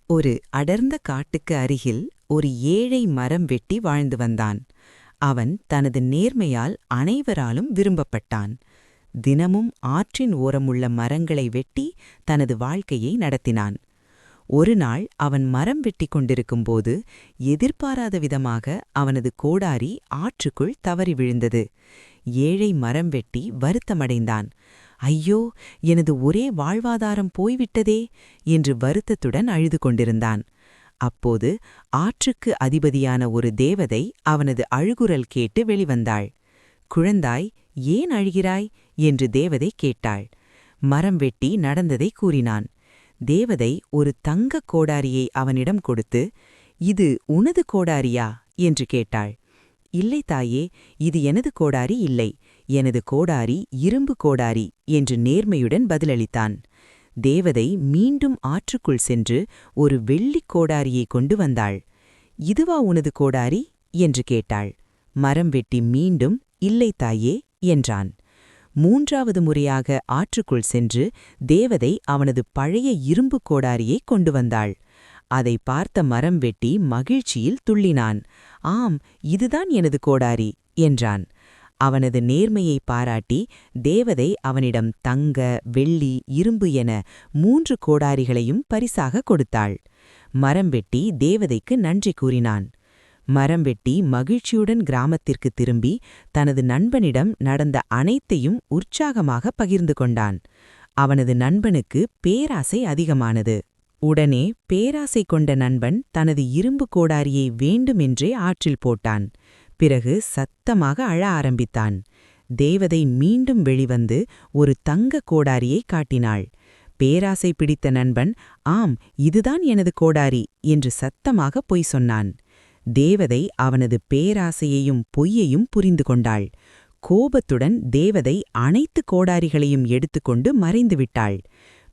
ஒரு அடர்ந்த காட்டுக்கு அருகில் ஒரு ஏழை மரம் வெட்டி வாழ்ந்து வந்தான். அவன் தனது நேர்மையால் அனைவராலும் விரும்பப்பட்டான். தினமும் ஆற்றின் ஓரமுள்ள மரங்களை வெட்டி தனது வாழ்க்கையை நடத்தினான். ஒருநாள் அவன் மரம் வெட்டி கொண்டிருக்கும்போது எதிர்பாராத விதமாக அவனது கோடாரி ஆற்றுக்குள் தவறி விழுந்தது. ஏழை மரம் வெட்டி வருத்தமடைந்தான். ஐயோ, எனது ஒரே வாழ்வாதாரம் போய்விட்டதே என்று வருத்தத்துடன் அழுது கொண்டிருந்தான். அப்போது ஆற்றுக்கு அதிபதியான ஒரு தேவதை அவனது அழுகுரல் கேட்டு வெளிவந்தாள். குழந்தாய், ஏன் அழுகிறாய் என்று தேவதை கேட்டாள். மரம் வெட்டி நடந்ததை கூறினான். தேவதை ஒரு தங்கக் கோடாரியை அவனிடம் கொடுத்து, இது உனது கோடாரியா என்று கேட்டாள். இல்லை தாயே, இது எனது கோடாரி இல்லை, எனது கோடாரி இரும்பு கோடாரி என்று நேர்மையுடன் பதிலளித்தான். தேவதை மீண்டும் ஆற்றுக்குள் சென்று ஒரு வெள்ளிக் கோடாரியை கொண்டு வந்தாள். இதுவா உனது கோடாரி என்று கேட்டாள். மரம் வெட்டி மீண்டும் இல்லை தாயே என்றான். மூன்றாவது முறையாக ஆற்றுக்குள் சென்று தேவதை அவனது பழைய இரும்பு கோடாரியை கொண்டு வந்தாள். அதை பார்த்த மரம் வெட்டி மகிழ்ச்சியில் துள்ளினான். ஆம், இதுதான் எனது கோடாரி என்றான். அவனது நேர்மையை பாராட்டி தேவதை அவனிடம் தங்க, வெள்ளி, இரும்பு என 3 கோடாரிகளையும் பரிசாக கொடுத்தாள். மரம் வெட்டி தேவதைக்கு நன்றி கூறினான். மரம் வெட்டி மகிழ்ச்சியுடன் கிராமத்திற்கு திரும்பி தனது நண்பனிடம் நடந்த அனைத்தையும் உற்சாகமாக பகிர்ந்து கொண்டான். அவனது நண்பனுக்கு பேராசை அதிகமானது. உடனே பேராசை கொண்ட நண்பன் தனது இரும்பு கோடாரியை வேண்டுமென்றே ஆற்றில் போட்டான். பிறகு சத்தமாக அழ ஆரம்பித்தான். தேவதை மீண்டும் வெளிவந்து ஒரு தங்க கோடாரியை காட்டினாள். பேராசை பிடித்த நண்பன், ஆம், இதுதான் எனது கோடாரி என்று சத்தமாக பொய் சொன்னான். தேவதை அவனது பேராசையையும் பொய்யையும் புரிந்து கொண்டாள். கோபத்துடன் தேவதை அனைத்து கோடாரிகளையும் எடுத்துக்கொண்டு மறைந்துவிட்டாள்.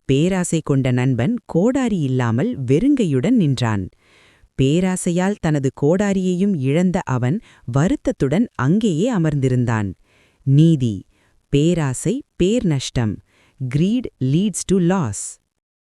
பேராசை கொண்ட நண்பன் கோடாரி இல்லாமல் வெறுங்கையுடன் நின்றான். பேராசையால் தனது கோடாரியையும் இழந்த அவன் வருத்தத்துடன் அங்கேயே அமர்ந்திருந்தான். நீதி: பேராசை பேர் நஷ்டம். Greed leads to loss.